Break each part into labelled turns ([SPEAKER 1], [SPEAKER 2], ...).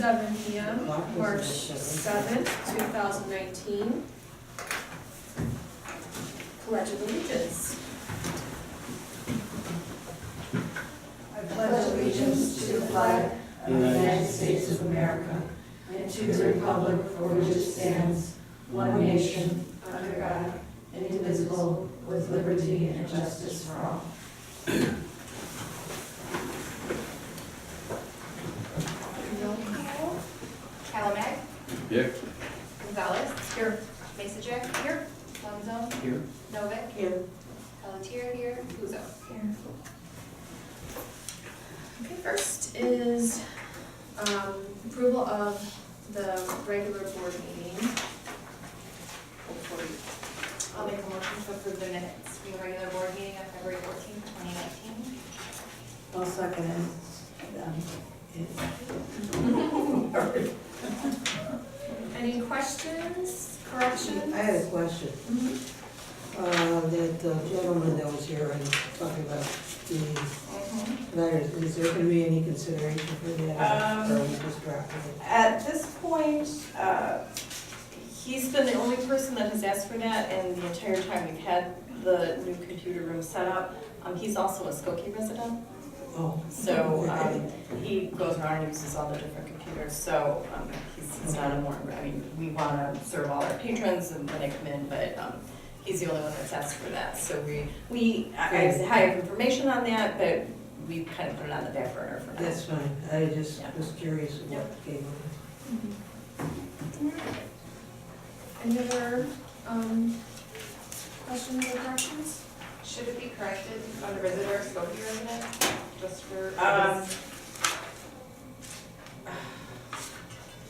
[SPEAKER 1] 7 p.m., March 7th, 2019. Pledge of Allegiance.
[SPEAKER 2] I pledge allegiance to the flag of the United States of America and to the republic for which it stands, one nation, under God, indivisible, with liberty and justice for all.
[SPEAKER 1] Roll call.
[SPEAKER 3] Calamag,
[SPEAKER 4] Here.
[SPEAKER 3] Gonzalez. Here. Masajic. Here. Lonzo.
[SPEAKER 4] Here.
[SPEAKER 3] Novick.
[SPEAKER 2] Here.
[SPEAKER 3] Pelletier here. Puzo.
[SPEAKER 1] Here. Okay, first is approval of the regular board meeting.
[SPEAKER 3] I'll make a motion to approve the minutes from the regular board meeting on February 14th, 2019.
[SPEAKER 2] I'll second it.
[SPEAKER 1] Any questions, corrections?
[SPEAKER 5] I had a question. That gentleman that was here and talking about the letters, is there gonna be any consideration for that? Or are we just dropping it?
[SPEAKER 6] At this point, he's been the only person that has asked for that, and the entire time we've had the new computer room set up. He's also a Skokie resident,
[SPEAKER 5] Oh.
[SPEAKER 6] so he goes around and uses all the different computers, so he's not a more, I mean, we want to serve all our patrons and when they come in, but he's the only one that's asked for that. So I have information on that, but we kind of put it on the back burner for now.
[SPEAKER 5] That's fine, I just
[SPEAKER 6] Yeah.
[SPEAKER 5] was curious of what came on.
[SPEAKER 1] Any other questions or corrections?
[SPEAKER 3] Should it be corrected on the visitor, Skokie resident, just for?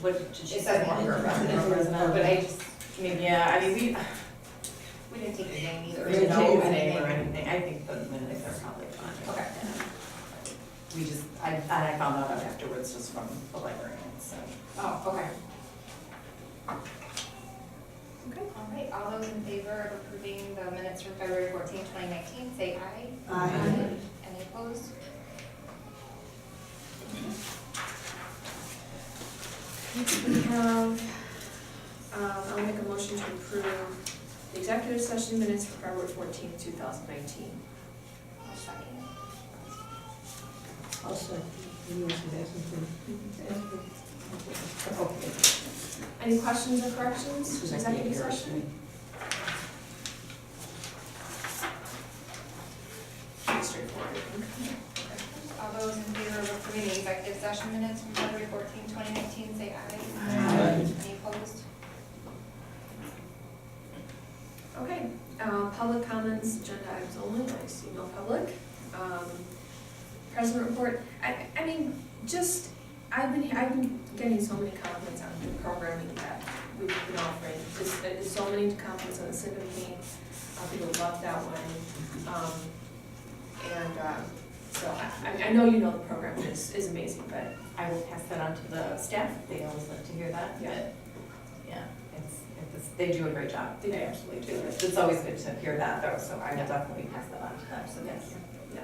[SPEAKER 6] What did she
[SPEAKER 3] It
[SPEAKER 6] say?
[SPEAKER 3] says longer resident, but I just, maybe,
[SPEAKER 6] Yeah, I mean,
[SPEAKER 3] we didn't take his name either.
[SPEAKER 6] we didn't know his name or anything. I think the minutes are probably fine.
[SPEAKER 3] Okay.
[SPEAKER 6] We just, I found out afterwards just from the librarian, so.
[SPEAKER 3] Oh, okay.
[SPEAKER 1] Okay.
[SPEAKER 3] All right, all those in favor of approving the minutes from February 14th, 2019, say aye.
[SPEAKER 5] Aye.
[SPEAKER 3] Any opposed?
[SPEAKER 1] We have, I'll make a motion to approve the executive session minutes for February 14th, 2019.
[SPEAKER 3] I'll second.
[SPEAKER 5] I'll second. You want to ask something? Okay.
[SPEAKER 1] Any questions or corrections to executive session? Pretty straightforward, I think.
[SPEAKER 3] All those in favor of approving the executive session minutes from February 14th, 2019, say aye.
[SPEAKER 5] Aye.
[SPEAKER 3] Any opposed?
[SPEAKER 1] Okay, public comments, agenda items only, I see no public. President report, I mean, just, I've been getting so many compliments on the programming that we've been offering. There's so many compliments on the symphony, people love that one. So I know you know the program is amazing, but
[SPEAKER 6] I will pass that on to the staff. They always like to hear that.
[SPEAKER 1] Yeah.
[SPEAKER 6] But, yeah, they do a great job.
[SPEAKER 1] They do.
[SPEAKER 6] They absolutely do. It's always good to hear that though, so I will definitely pass that on to them, so yes.
[SPEAKER 1] yeah.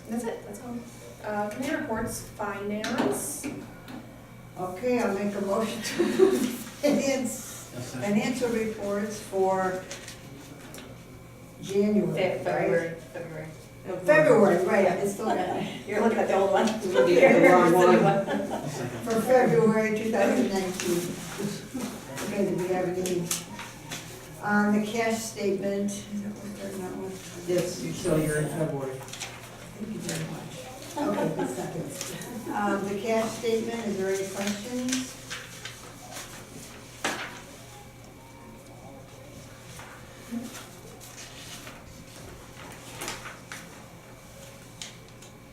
[SPEAKER 1] That's it, that's all. Committee reports, finance.
[SPEAKER 5] Okay, I'll make a motion to approve financial reports for January. February, right, it's still got,
[SPEAKER 6] You're looking at the old one.
[SPEAKER 5] looking at the wrong one. For February 2019. Okay, did we have any? On the cash statement, is that what we're starting out with? Yes, so you're in February. Thank you very much. Okay, good second. The cash statement, is there any questions?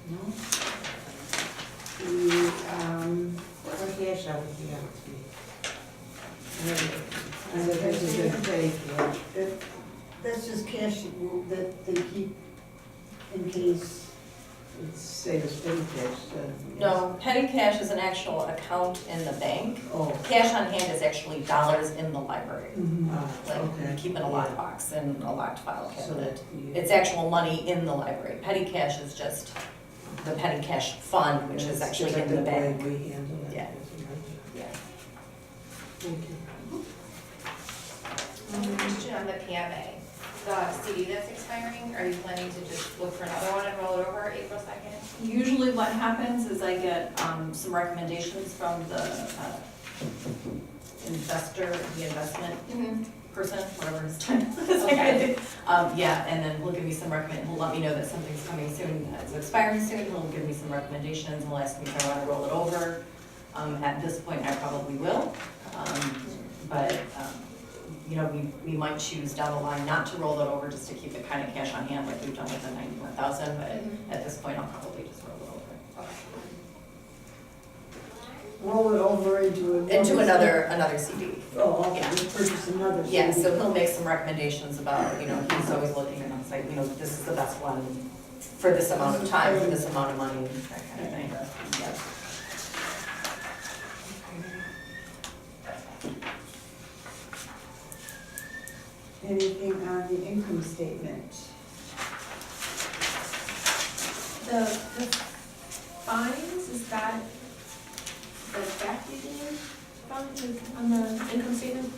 [SPEAKER 5] No? What cash out would be out to be? And this is a petty cash. That's just cash that they keep in case it's, say, the state cash.
[SPEAKER 6] No, petty cash is an actual account in the bank.
[SPEAKER 5] Oh.
[SPEAKER 6] Cash on hand is actually dollars in the library. Like
[SPEAKER 5] Okay.
[SPEAKER 6] you keep in a lockbox in a locked file
[SPEAKER 5] So
[SPEAKER 6] cabinet.
[SPEAKER 5] you-
[SPEAKER 6] It's actual money in the library. Petty cash is just the petty cash fund, which is actually in the bank.
[SPEAKER 2] We handle it.
[SPEAKER 6] Yeah. Yeah.
[SPEAKER 2] Thank you.
[SPEAKER 3] Question on the PMA, the CD that's expiring, are you planning to just look for another one and roll it over April 2nd?
[SPEAKER 6] Usually what happens is I get some recommendations from the investment person, whatever his title is.
[SPEAKER 3] Okay.
[SPEAKER 6] Yeah, and then he'll give me some he'll let me know that something's coming soon, it's expiring soon, he'll give me some recommendations, he'll ask me if I wanna roll it over. At this point, I probably will, but, you know, we might choose down the line not to roll it over, just to keep it kind of cash on hand like we've done with the 91,000, but at this point, I'll probably just roll it over.
[SPEAKER 5] Roll it over
[SPEAKER 6] Into another CD.
[SPEAKER 5] Oh, okay,
[SPEAKER 6] Yeah.
[SPEAKER 5] we purchase another.
[SPEAKER 6] Yeah,
[SPEAKER 5] CD.
[SPEAKER 6] so he'll make some recommendations about, you know, he's always looking and he's like, you know, this is the best one for this amount of time, for this amount of money, that kind of thing. Yeah.
[SPEAKER 5] Anything on the income statement?
[SPEAKER 1] The fines, is that the backdated fines on the income statement?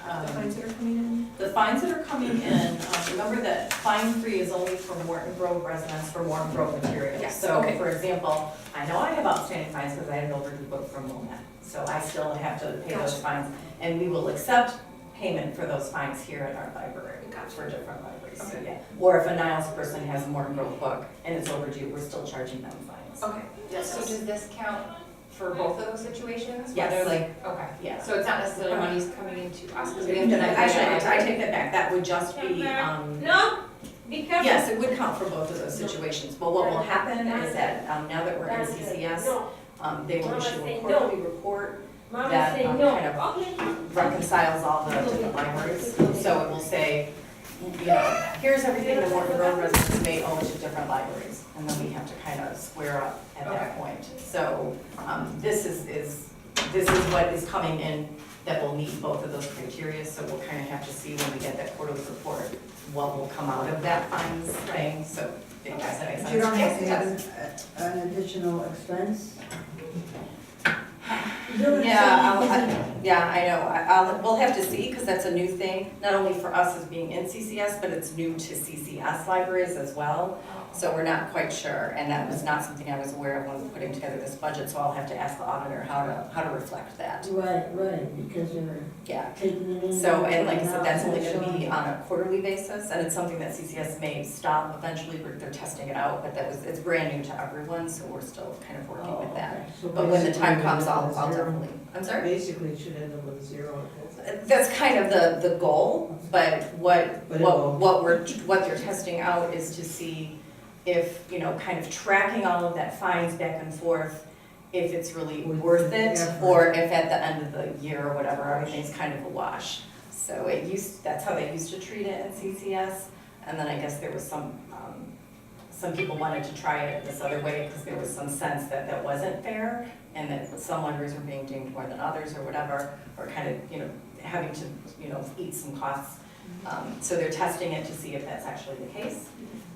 [SPEAKER 1] The fines that are coming in?
[SPEAKER 6] The fines that are coming in, remember that fine-free is only for Morton Grove residents for Morton Grove materials.
[SPEAKER 1] Yes,
[SPEAKER 6] So,
[SPEAKER 1] okay.
[SPEAKER 6] for example, I know I have outstanding fines because I had an overdue book from Wilmette, so I still have to pay those
[SPEAKER 1] Gotcha.
[SPEAKER 6] fines. And we will accept payment for those fines here at our library,
[SPEAKER 1] Gotcha.
[SPEAKER 6] for different libraries, so
[SPEAKER 1] Okay.
[SPEAKER 6] yeah. Or if a Niles person has a Morton Grove book and it's overdue, we're still charging them fines.
[SPEAKER 1] Okay, yes,
[SPEAKER 3] So does this count for both of those situations?
[SPEAKER 6] Yes.
[SPEAKER 3] Whether like, okay,
[SPEAKER 6] Yeah.
[SPEAKER 3] so it's not necessarily money's coming into us, because we have
[SPEAKER 6] And
[SPEAKER 3] to.
[SPEAKER 6] actually, I take that back, that would just be,
[SPEAKER 3] No, be careful.
[SPEAKER 6] yes, it would count for both of those situations, but what will happen is that, now that we're in CCS, they will issue a quarterly report that kind of reconciles all the different libraries. So it will say, you know, here's everything the Morton Grove residents may owe to different libraries, and then we have to kind of square up at that point. So, this is what is coming in that will meet both of those criteria, so we'll kind of have to see when we get that quarterly report, what will come out of that fines thing, so, if that makes sense.
[SPEAKER 5] You don't have to have an additional expense?
[SPEAKER 6] Yeah, I know, we'll have to see, because that's a new thing, not only for us as being in CCS, but it's new to CCS libraries as well. So we're not quite sure, and that was not something I was aware of when putting together this budget, so I'll have to ask the auditor how to reflect that.
[SPEAKER 5] Right, because you're
[SPEAKER 6] Yeah,
[SPEAKER 5] taking it in.
[SPEAKER 6] so, and like I said, that's only gonna be on a quarterly basis, and it's something that CCS may stop eventually, they're testing it out, but it's brand new to everyone, so we're still kind of working with that. But when the time comes, I'll definitely, I'm sorry?
[SPEAKER 2] Basically, it should end up with zero.
[SPEAKER 6] That's kind of the goal, but what
[SPEAKER 2] But it won't.
[SPEAKER 6] what they're testing out is to see if, you know, kind of tracking all of that fines back and forth, if it's really worth it, or if at the end of the year or whatever, everything's kind of a wash. So that's how they used to treat it in CCS, and then I guess there was some people wanted to try it this other way, because there was some sense that that wasn't fair, and that some libraries were being dinged more than others or whatever, or kind of, you know, having to, you know, eat some costs. So they're testing it to see if that's actually the case.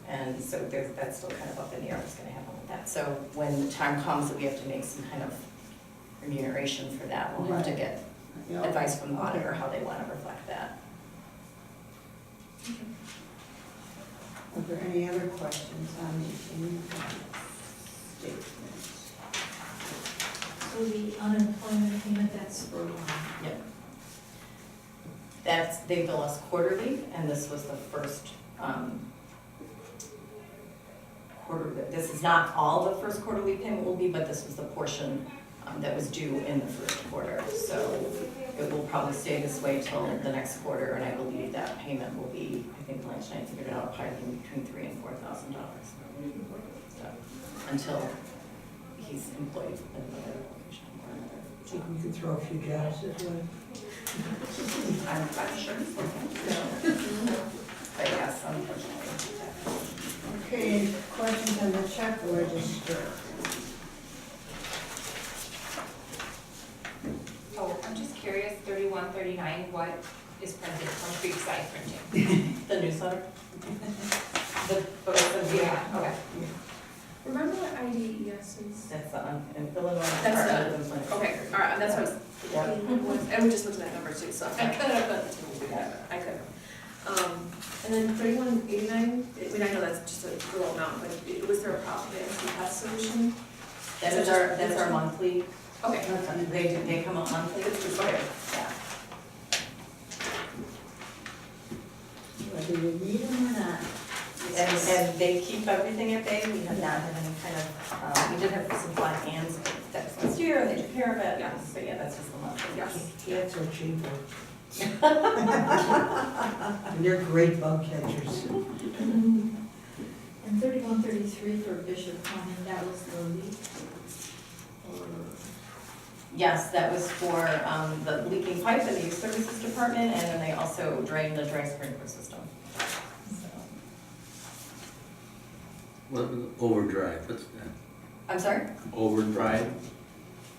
[SPEAKER 6] And so that's still kind of up in the air what's gonna happen with that. So when the time comes that we have to make some kind of remuneration for that, we'll have to get advice from the auditor how they wanna reflect that.
[SPEAKER 5] Are there any other questions on the income statement?
[SPEAKER 4] So the unemployment payment, that's for,
[SPEAKER 6] They bill us quarterly, and this was the first, this is not all the first quarterly payment will be, but this was the portion that was due in the first quarter. So it will probably stay this way till the next quarter, and I believe that payment will be, I think last night I figured out probably between $3,000 and $4,000. So, until he's employed in another location or another
[SPEAKER 2] Think
[SPEAKER 6] job.
[SPEAKER 2] we could throw a few jobs this way?
[SPEAKER 6] I'm sure he's looking. But yes, unfortunately.
[SPEAKER 5] Okay, any questions on the check register?
[SPEAKER 3] Oh, I'm just curious, 3139, what is printed from Creekside Printing?
[SPEAKER 6] The newsletter?
[SPEAKER 3] Yeah, okay.
[SPEAKER 1] Remember what IDES is?
[SPEAKER 6] That's the in Illinois
[SPEAKER 1] That's
[SPEAKER 6] Department of Employment.
[SPEAKER 1] Okay, all right, that's what I was
[SPEAKER 6] Yeah.
[SPEAKER 1] thinking, and we just looked at that number too, so I could have put the two together, I could have. And then 3189, I mean, I know that's just a little amount, but was there a problem with the pest solution?
[SPEAKER 6] That's our monthly,
[SPEAKER 1] Okay.
[SPEAKER 6] they come out monthly.
[SPEAKER 1] Okay.
[SPEAKER 6] Yeah.
[SPEAKER 2] Whether you need them or not.
[SPEAKER 6] And they keep everything at bay, we have not had any kind of, we did have some flat hands, but that's last year, they took care of it.
[SPEAKER 1] Yes.
[SPEAKER 6] But yeah, that's just the monthly.
[SPEAKER 1] Yes.
[SPEAKER 2] Cats are cheaper. And they're great bug catchers.
[SPEAKER 4] And 3133 for Bishop Common, that was the leak? Or,
[SPEAKER 6] Yes, that was for the leaking pipe in the youth services department, and then they also drained the dry sprinkler system. So,
[SPEAKER 7] What, overdrive, what's that?
[SPEAKER 6] I'm sorry?
[SPEAKER 7] Overdrive?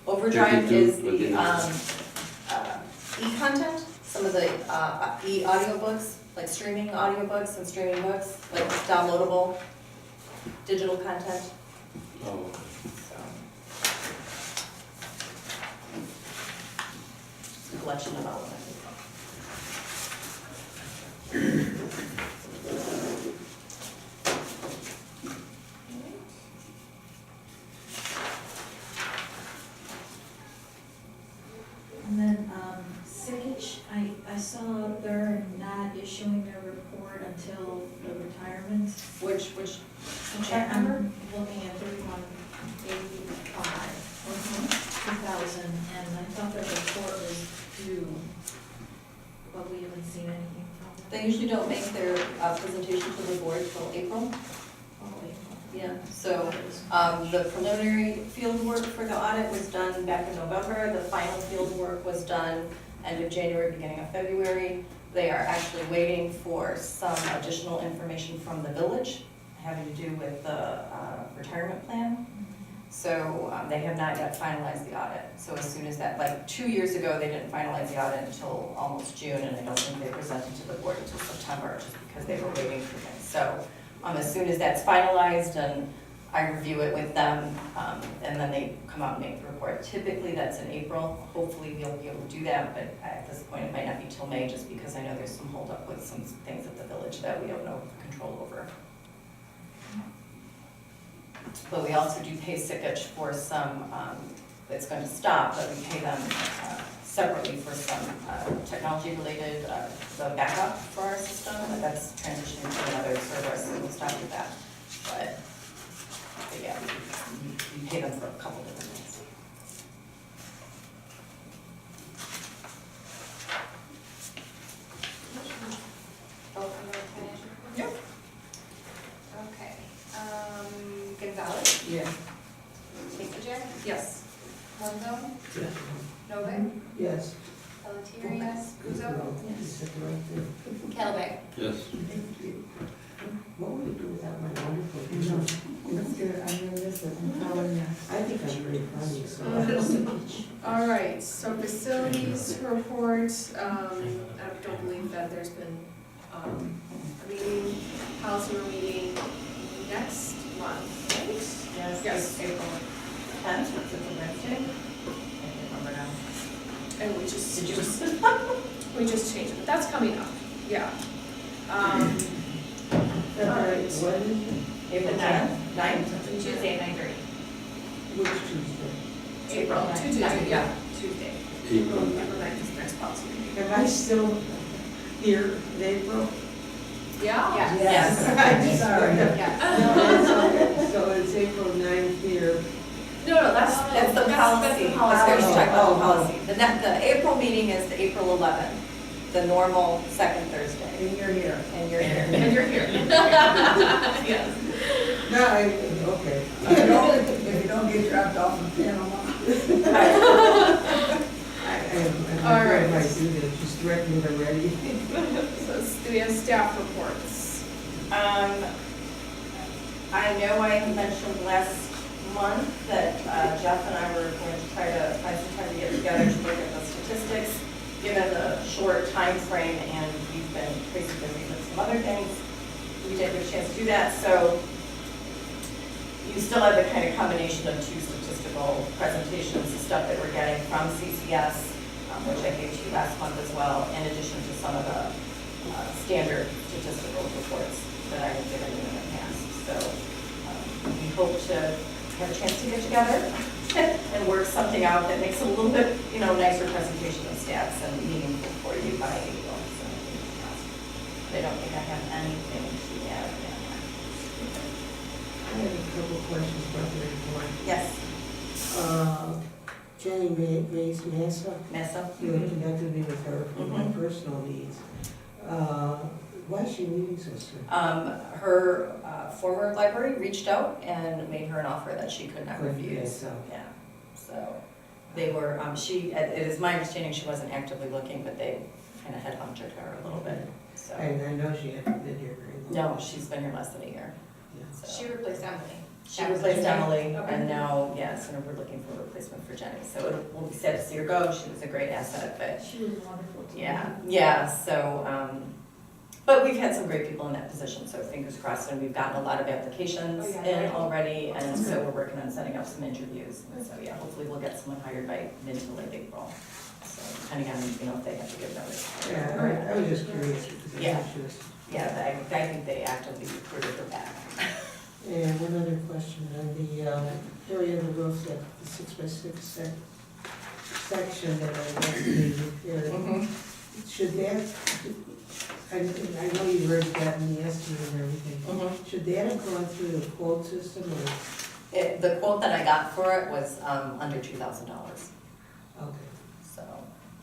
[SPEAKER 6] Overdrive is the
[SPEAKER 7] Fifty-two.
[SPEAKER 6] e-content, some of the e-audiobooks, like streaming audiobooks and streaming books, like downloadable digital content.
[SPEAKER 7] Oh,
[SPEAKER 6] So, collection of all of it.
[SPEAKER 4] and then, Sickich, I saw they're not issuing their report until the retirement.
[SPEAKER 6] Which check number?
[SPEAKER 4] I'm looking at 3185, 2000, and I thought their report was due, but we haven't seen anything from them.
[SPEAKER 6] They usually don't make their presentation to the board till April.
[SPEAKER 4] Oh, April.
[SPEAKER 6] Yeah, so the preliminary field work for the audit was done back in November. The final field work was done end of January, beginning of February. They are actually waiting for some additional information from the village having to do with the retirement plan. So they have not yet finalized the audit. So as soon as that, like 2 years ago, they didn't finalize the audit until almost June, and I don't think they presented to the board until September, just because they were waiting for things. So as soon as that's finalized and I review it with them, and then they come out and make the report. Typically, that's in April. Hopefully, we'll be able to do that, but at this point, it might not be till May, just because I know there's some holdup with some things at the village that we have no control over. But we also do pay Sickich for some, it's going to stop, but we pay them separately for some technology-related, the backup for our system, but that's transitioning to another service, so we'll stop with that. But yeah, we pay them for a couple different things.
[SPEAKER 3] Open the financial report?
[SPEAKER 1] Yep.
[SPEAKER 3] Okay, Gonzalez,
[SPEAKER 2] Yeah.
[SPEAKER 3] Kinsler,
[SPEAKER 1] Yes.
[SPEAKER 3] Monzo,
[SPEAKER 2] Yes.
[SPEAKER 3] Novak,
[SPEAKER 2] Yes.
[SPEAKER 3] Pelletier, yes, Guzzo,
[SPEAKER 2] Yes.
[SPEAKER 3] Calabay.
[SPEAKER 7] yes.
[SPEAKER 2] Thank you. What would we do without my wonderful pictures?
[SPEAKER 5] That's good, I'm gonna miss it, I'm telling you.
[SPEAKER 2] I think I'm very funny, so.
[SPEAKER 1] All right, so facilities report, I don't believe that there's been a meeting, policy room meeting next month, right?
[SPEAKER 6] Yes,
[SPEAKER 1] Yes.
[SPEAKER 6] it's April 10th, which is a Wednesday. I can't remember now.
[SPEAKER 1] And we just,
[SPEAKER 6] Did you?
[SPEAKER 1] we just changed it, but that's coming up, yeah. All right.
[SPEAKER 2] When,
[SPEAKER 6] April 9th?
[SPEAKER 3] Tuesday, 9:30.
[SPEAKER 2] which Tuesday?
[SPEAKER 1] April, Tuesday, yeah,
[SPEAKER 3] Tuesday.
[SPEAKER 1] April
[SPEAKER 7] April.
[SPEAKER 1] 9th is the next policy meeting.
[SPEAKER 2] Am I still here in April?
[SPEAKER 1] Yeah?
[SPEAKER 3] Yeah.
[SPEAKER 6] Yes.
[SPEAKER 2] I'm sorry.
[SPEAKER 3] Yeah.
[SPEAKER 2] No, it's okay. So it's April 9th here.
[SPEAKER 1] No, that's
[SPEAKER 6] That's the
[SPEAKER 1] That's
[SPEAKER 6] policy.
[SPEAKER 1] the policy.
[SPEAKER 6] We're just talking about the
[SPEAKER 2] Oh.
[SPEAKER 6] policy. The April meeting is the April 11th, the normal second Thursday.
[SPEAKER 2] And you're here.
[SPEAKER 6] And you're here.
[SPEAKER 1] And you're here. Yes.
[SPEAKER 2] No, okay.
[SPEAKER 5] If you don't get dropped off in Panama.
[SPEAKER 2] I'm
[SPEAKER 1] All
[SPEAKER 2] afraid
[SPEAKER 1] right.
[SPEAKER 2] my student just threatened already.
[SPEAKER 1] So do we have staff reports?
[SPEAKER 6] I know I mentioned last month that Jeff and I were going to try to find some time to get together to look at the statistics, given the short time frame, and we've been crazy busy with some other things. We didn't get a chance to do that, so you we still have the kind of combination of two statistical presentations, the stuff that we're getting from CCS, which I gave to you last month as well, in addition to some of the standard statistical reports that I have given you in the past. So we hope to have a chance to get together and work something out that makes a little bit, nicer presentation of stats and meaningful for you by April. So I don't think I have anything to add.
[SPEAKER 2] I have a couple questions about the report.
[SPEAKER 6] Yes,
[SPEAKER 2] Jenny Massa,
[SPEAKER 6] Massa?
[SPEAKER 2] you had connected me with her for my personal needs. Why is she leaving so soon?
[SPEAKER 6] Her former library reached out and made her an offer that she could not
[SPEAKER 2] Couldn't
[SPEAKER 6] refuse.
[SPEAKER 2] pass up.
[SPEAKER 6] Yeah, so they were, it is my understanding she wasn't actively looking, but they kind of headhunted her a little bit, so.
[SPEAKER 2] And I know she hasn't been here very long.
[SPEAKER 6] No, she's been here less than a year,
[SPEAKER 2] Yeah.
[SPEAKER 6] so.
[SPEAKER 3] She replaced Emily.
[SPEAKER 6] She replaced Emily,
[SPEAKER 3] Okay.
[SPEAKER 6] and now, so we're looking for a replacement for Jenny. So it will be sad to see her go, she was a great asset, but
[SPEAKER 4] She was wonderful to me.
[SPEAKER 6] yeah, so, but we've had some great people in that position, so fingers crossed, and we've gotten a lot of applications
[SPEAKER 3] Oh, yeah,
[SPEAKER 6] in
[SPEAKER 3] right.
[SPEAKER 6] already, and so we're working on setting up some interviews. And so, yeah, hopefully we'll get someone hired by mid to late April, so depending on, if they have to give notice.
[SPEAKER 2] Yeah, I was just curious because I
[SPEAKER 6] Yeah.
[SPEAKER 2] thought she was.
[SPEAKER 6] Yeah, I think they actively recruited her back.
[SPEAKER 2] And one other question, on the area of the roof, that the 6x6 section that I want to be repaired, should that, I know you've already gotten the estimate and everything, should that have gone through the quote system or?
[SPEAKER 6] The quote that I got for it was under $2,000.
[SPEAKER 2] Okay.
[SPEAKER 6] So,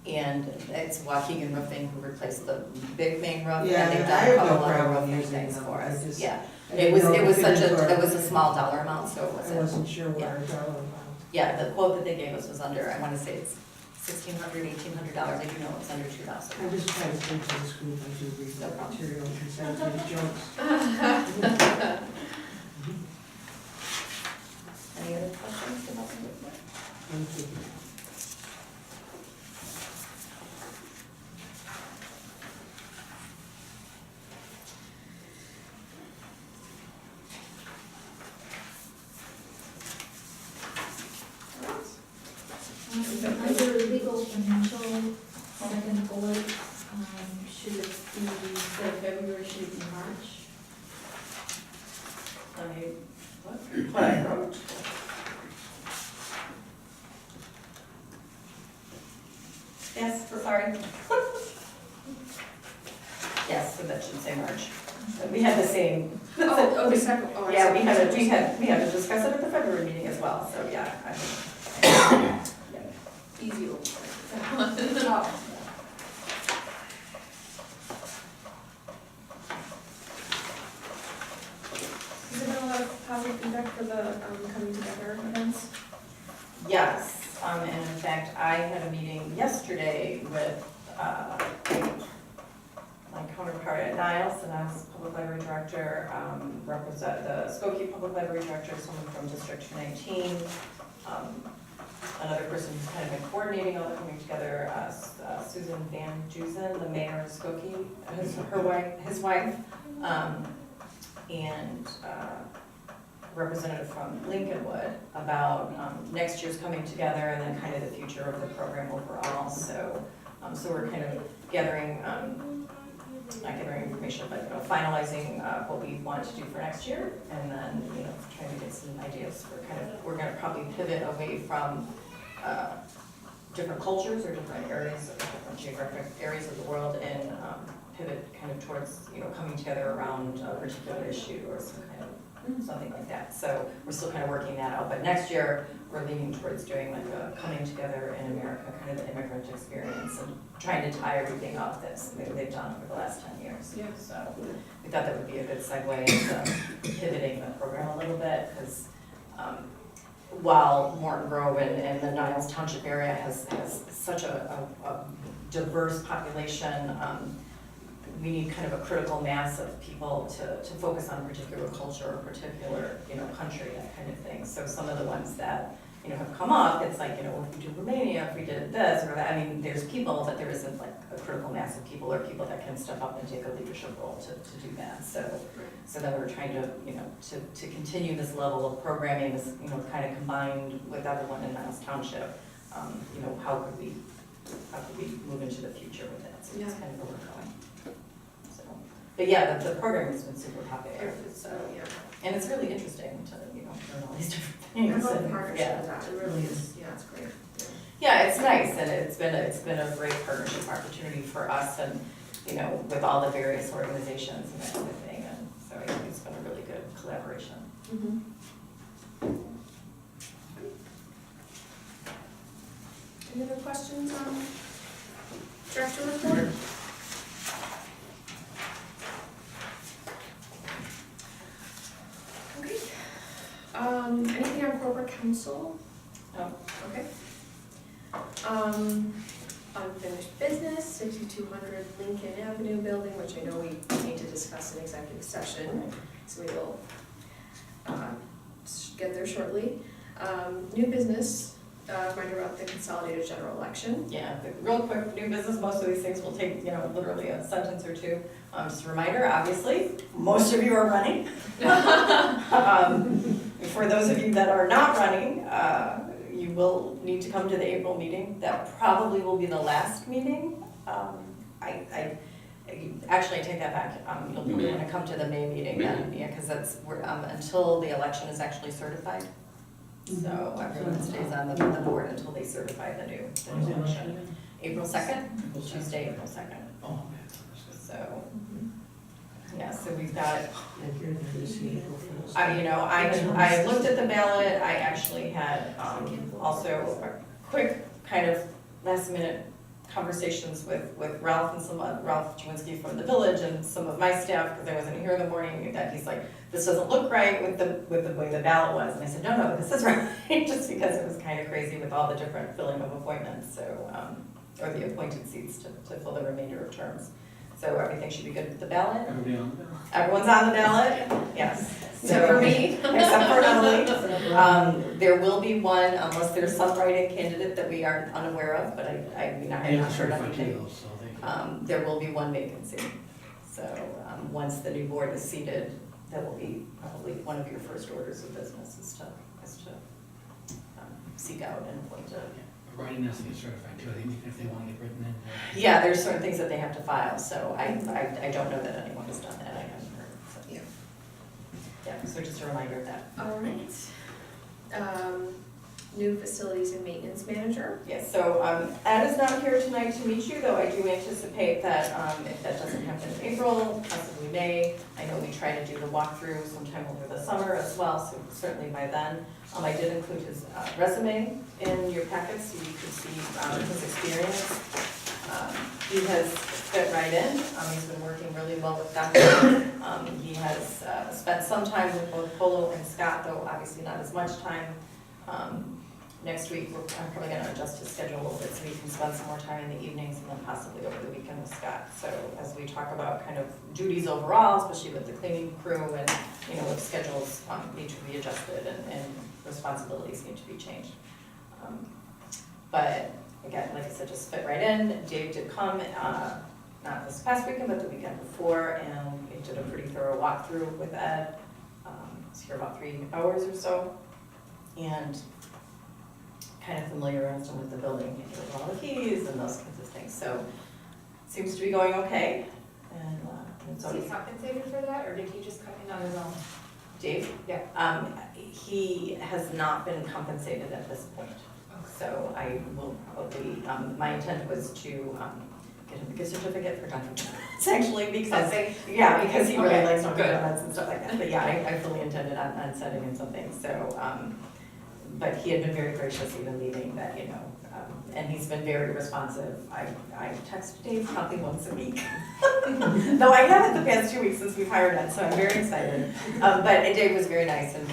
[SPEAKER 6] and it's Waukegan Roofing who replaced the big main roof,
[SPEAKER 2] Yeah,
[SPEAKER 6] and they've
[SPEAKER 2] I
[SPEAKER 6] done a
[SPEAKER 2] have no
[SPEAKER 6] couple other
[SPEAKER 2] problem
[SPEAKER 6] roofing
[SPEAKER 2] using
[SPEAKER 6] things
[SPEAKER 2] them.
[SPEAKER 6] for
[SPEAKER 2] I
[SPEAKER 6] us,
[SPEAKER 2] just-
[SPEAKER 6] yeah.
[SPEAKER 2] I
[SPEAKER 6] It was
[SPEAKER 2] didn't know if
[SPEAKER 6] such
[SPEAKER 2] it
[SPEAKER 6] it was a small dollar amount, so it
[SPEAKER 2] I
[SPEAKER 6] wasn't.
[SPEAKER 2] wasn't sure what
[SPEAKER 6] Yeah.
[SPEAKER 2] our dollar amount.
[SPEAKER 6] Yeah, the quote that they gave us was under, I wanna say it's $1,600, $1,800, I do know it's under 2,000.
[SPEAKER 2] I'm just trying to think for this group, I do read
[SPEAKER 6] No
[SPEAKER 2] the
[SPEAKER 6] problem.
[SPEAKER 2] material and consensus jokes.
[SPEAKER 6] Any other questions about the report?
[SPEAKER 2] Thank you.
[SPEAKER 4] Under legal financial, second bullet, should it be, instead of February, should it be March?
[SPEAKER 6] What I wrote? Yes, sorry. Yes, so that should say March. We had the same.
[SPEAKER 1] Oh, the second, oh, I see.
[SPEAKER 6] Yeah, we had to discuss it at the February meeting as well, so yeah.
[SPEAKER 1] Easy old.
[SPEAKER 3] Oh,
[SPEAKER 1] Has there been a lot of positive feedback for the coming together events?
[SPEAKER 6] Yes, and in fact, I had a meeting yesterday with my counterpart at Niles, and I was public library director, represent the Skokie Public Library Director, someone from District 219, another person who's kind of been coordinating all the coming together, Susan Van Dusen, the mayor of Skokie, his wife, and representative from Lincolnwood about next year's coming together and then kind of the future of the program overall. So, so we're kind of gathering, not gathering information, but finalizing what we want to do for next year, and then trying to get some ideas for we're going to probably pivot away from different cultures or different areas, or different geographic areas of the world, and pivot kind of towards coming together around a particular issue or some kind of something like that. So we're still kind of working that out, but next year we're leaning towards doing like a coming together in America, kind of the immigrant experience, and trying to tie everything up that they've done over the last 10 years.
[SPEAKER 1] Yeah.
[SPEAKER 6] So we thought that would be a good segue into pivoting the program a little bit, because while Morton Grove and the Niles Township area has such a diverse population, we need kind of a critical mass of people to focus on a particular culture or particular country, that kind of thing. So some of the ones that have come up, it's like, if we do Romania, if we did this or that, I mean, there's people, but there isn't like a critical mass of people or people that can step up and take a leadership role to do that. So then we're trying to, to continue this level of programming, this, kind of combined with everyone in Niles Township, how could we move into the future with that? So that's kind of where we're going. So, but yeah, the program has been super popular. So
[SPEAKER 1] yeah.
[SPEAKER 6] and it's really interesting to, learn all these different
[SPEAKER 1] I
[SPEAKER 6] things.
[SPEAKER 1] love the
[SPEAKER 6] and,
[SPEAKER 1] partnership
[SPEAKER 6] yeah.
[SPEAKER 1] with that, it really is, yeah, it's great.
[SPEAKER 6] Yeah, it's nice, and it's been a great partnership opportunity for us, and with all the various organizations and that kind of thing, and so I think it's been a really good collaboration.
[SPEAKER 1] Mm-hmm. Any other questions on director report? Okay. Anything on corporate council?
[SPEAKER 6] No.
[SPEAKER 1] Okay. Unfinished business, 6200 Lincoln Avenue building, which I know we need to discuss in executive session, so we will get there shortly. New business, reminder about the consolidated general election.
[SPEAKER 6] Yeah, but real quick, new business, most of these things will take, literally a sentence or two. Just a reminder, obviously, most of you are running. For those of you that are not running, you will need to come to the April meeting. That probably will be the last meeting. Actually, I take that back. You'll probably want to come to the May meeting then, yeah, because that's until the election is actually certified. So everyone stays on the board until they certify the new election. April 2nd, Tuesday, April 2nd.
[SPEAKER 7] Oh,
[SPEAKER 6] So, yeah, so we've got, I looked at the ballot. I actually had also a quick kind of last minute conversations with Ralph and Ralph Jawinski from the village and some of my staff, because I wasn't here in the morning, that he's like, this doesn't look right with the way the ballot was. And I said, no, this is right, just because it was kind of crazy with all the different filling of appointments, so, or the appointed seats to fill the remainder of terms. So everything should be good with the ballot. Everyone's on the ballot, yes.
[SPEAKER 1] Except for me.
[SPEAKER 6] Except for Emily. There will be one, unless there's some write-in candidate that we are unaware of, but I'm not sure of anything. There will be one vacancy. So once the new board is seated, that will be probably one of your first orders of business is to seek out and appoint a.
[SPEAKER 8] Writing has to get certified too, I think, if they want to get written in.
[SPEAKER 6] Yeah, there's certain things that they have to file, so I don't know that anyone has done that, I haven't heard. So.
[SPEAKER 1] Yeah.
[SPEAKER 6] Yeah, so just a reminder of that.
[SPEAKER 1] All right. New facilities and maintenance manager.
[SPEAKER 6] Yes, so Ed is not here tonight to meet you, though I do anticipate that if that doesn't happen in April, possibly May. I know we try to do the walkthrough sometime over the summer as well, so certainly by then. I did include his resume in your packets so you could see his experience. He has fit right in. He's been working really well with Dr. He has spent some time with both Polo and Scott, though obviously not as much time. Next week, I'm probably going to adjust his schedule a little bit so he can spend some more time in the evenings and then possibly over the weekend with Scott. So as we talk about kind of duties overall, especially with the cleaning crew and, with schedules need to be adjusted and responsibilities need to be changed. But again, like I said, just fit right in. Dave did come, not this past weekend, but the weekend before, and we did a pretty thorough walkthrough with Ed. I was here about 3 hours or so. And kind of familiarized him with the building, with all the keys and those kinds of things. So seems to be going okay. And it's
[SPEAKER 3] Was he
[SPEAKER 6] always
[SPEAKER 3] compensated for that, or did he just come in on his own?
[SPEAKER 6] Dave.
[SPEAKER 3] Yeah.
[SPEAKER 6] He has not been compensated at this point. So I will probably. My intent was to get him a gift certificate for Dunkin' Donuts, actually, because because he really likes Dunkin' Donuts and stuff like that. But yeah, I fully intended on sending him something. So. But he had been very gracious even leaving that, and he's been very responsive. I text Dave probably once a week. Though I haven't the past 2 weeks since we've hired Ed, so I'm very excited. But Dave was very nice and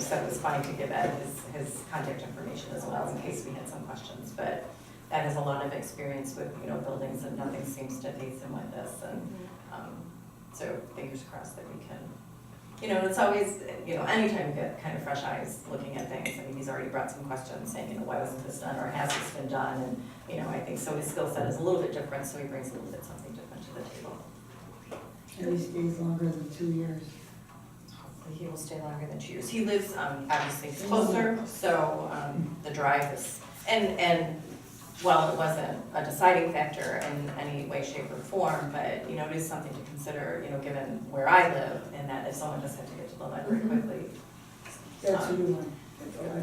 [SPEAKER 6] so it was fine to give Ed his contact information as well in case we had some questions. But Ed has a lot of experience with, buildings and nothing seems to faze him with this. And so fingers crossed that we can you know, it's always, you know, anytime you get kind of fresh eyes looking at things, I mean, he's already brought some questions saying, you know, why wasn't this done, or has this been done, and, you know, I think so his skill set is a little bit different, so he brings a little bit something different to the table.
[SPEAKER 5] And he stays longer than 2 years.
[SPEAKER 6] Hopefully he will stay longer than 2 years. He lives, obviously closer, so, the drive is, and while it wasn't a deciding factor in any way, shape, or form, but, you know, it is something to consider, you know, given where I live, and that if someone does have to get to the library quickly.
[SPEAKER 5] That's a new one.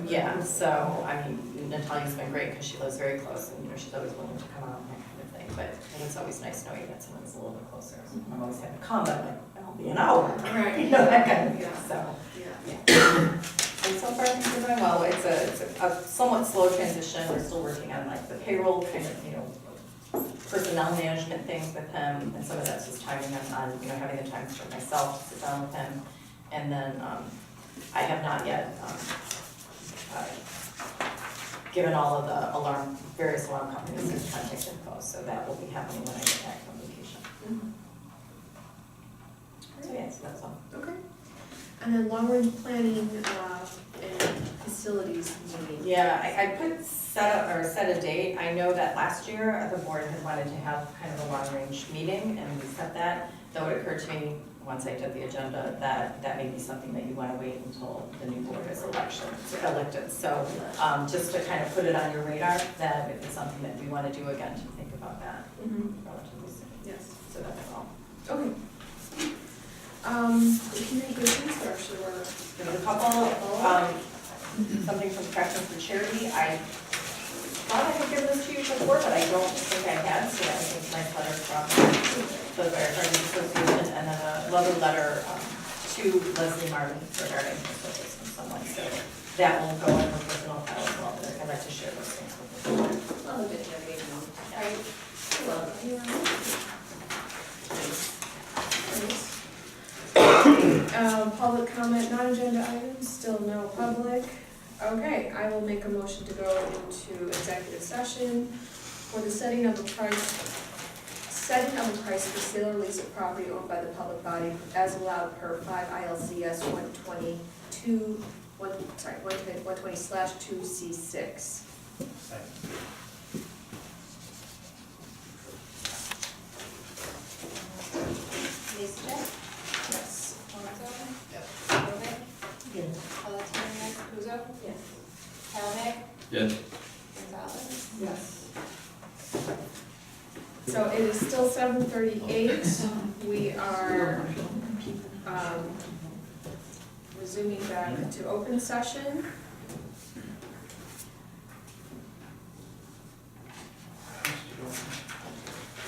[SPEAKER 6] Yeah, so, I mean, Natalia's been great, because she lives very close, and, you know, she's always willing to come out and that kind of thing, but it's always nice knowing that someone's a little bit closer. I'm always having to come, but I'm like, I'll be an hour.
[SPEAKER 1] Right.
[SPEAKER 6] You know, that kind of thing,
[SPEAKER 1] Yeah.
[SPEAKER 6] so.
[SPEAKER 1] Yeah.
[SPEAKER 6] And so far, things are going well. It's a somewhat slow transition. We're still working on like the payroll kind of, you know, personnel management things with him. And some of that's just timing on, you know, having the time for myself to sit down with him. And then I have not yet given all of the various alarm companies his contact info. So that will be happening when I get back from vacation. So yeah, so that's all.
[SPEAKER 1] Okay. And then long-range planning and facilities meeting.
[SPEAKER 6] Yeah, I set a date. I know that last year, the board had wanted to have kind of a long-range meeting, and we set that. Though it occurred to me, once I did the agenda, that that may be something that you want to wait until the new board is elected. So just to kind of put it on your radar, that if it's something that we want to do again, to think about that relatively soon.
[SPEAKER 1] Yes.
[SPEAKER 6] So that's all.
[SPEAKER 1] Okay. Communications are sure.
[SPEAKER 6] There's a couple, something from Traction for Charity. I thought I had given this to you before, but I don't think I had, so I think it's a nice letter from the Firefighting Association, and then a lovely letter to Leslie Martin regarding her service from someone, so that will go in her personal file as well, but I'd like to share those things with you.
[SPEAKER 1] Well, a bit heavy.
[SPEAKER 6] Right.
[SPEAKER 1] Well, Nice. Public comment, non-agenda items, still no public. Okay, I will make a motion to go into executive session for the setting of a price for sale or lease of property owned by the public body as allowed per 5 ILCS 120/2C6.
[SPEAKER 8] Second.
[SPEAKER 3] Lisa?
[SPEAKER 1] Yes.
[SPEAKER 3] Alonso?
[SPEAKER 8] Yes.
[SPEAKER 3] Rubik?
[SPEAKER 5] Yes.
[SPEAKER 3] Pelletier? Puzo?
[SPEAKER 1] Yes.
[SPEAKER 3] Calvin?
[SPEAKER 7] Yes.
[SPEAKER 3] Gonzalez?
[SPEAKER 5] Yes.
[SPEAKER 1] So it is still 7:38. We are resuming back to open session.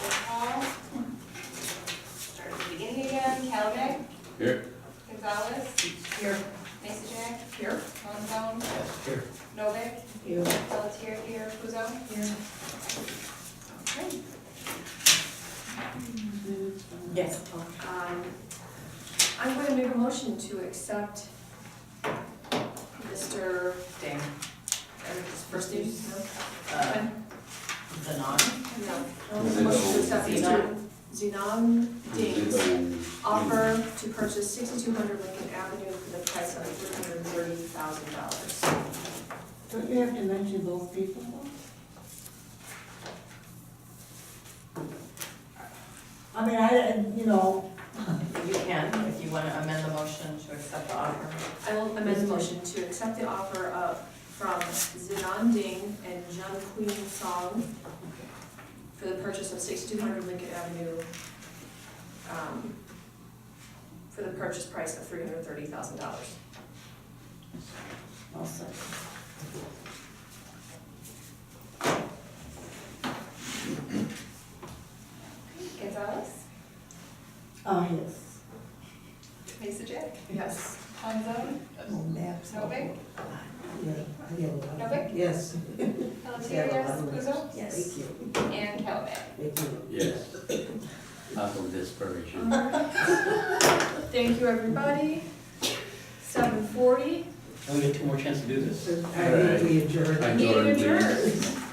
[SPEAKER 3] Roll call. Start at the beginning again. Calvin?
[SPEAKER 7] Here.
[SPEAKER 3] Gonzalez?
[SPEAKER 5] Here.
[SPEAKER 3] Mason Jack?
[SPEAKER 1] Here.
[SPEAKER 3] Monzone?
[SPEAKER 8] Yes. Here.
[SPEAKER 3] Novik?
[SPEAKER 5] Here.
[SPEAKER 3] Pelletier here. Puzo?
[SPEAKER 1] Here. Okay.
[SPEAKER 6] Yes.
[SPEAKER 1] I'm going to make a motion to accept Mr.
[SPEAKER 6] Dang.
[SPEAKER 1] First name?
[SPEAKER 6] Uh, Zanon?
[SPEAKER 1] No. Motion to accept Mr. Zinon Ding's offer to purchase 6200 Lincoln Avenue for the price of $330,000.
[SPEAKER 5] Don't you have to mention both people? I mean, you know.
[SPEAKER 6] You can, if you want to amend the motion to accept the offer.
[SPEAKER 1] I will amend the motion to accept the offer from Zinon Ding and Jung Queen Song for the purchase of 6200 Lincoln Avenue, for the purchase price of $330,000.
[SPEAKER 5] I'll second.
[SPEAKER 3] Gonzalez?
[SPEAKER 5] Yes.
[SPEAKER 3] Mason Jack?
[SPEAKER 1] Yes.
[SPEAKER 3] Monzone? Novik? Novik?
[SPEAKER 5] Yes.
[SPEAKER 3] Pelletier yes. Puzo?
[SPEAKER 5] Yes.
[SPEAKER 3] And Calvin?
[SPEAKER 7] Yes. Out of desperation.
[SPEAKER 1] Thank you, everybody. 7:40.
[SPEAKER 8] Only get two more chances to do this.
[SPEAKER 5] I think we adjourned.
[SPEAKER 7] I
[SPEAKER 1] Meeting
[SPEAKER 7] adjourned, please.
[SPEAKER 1] adjourned.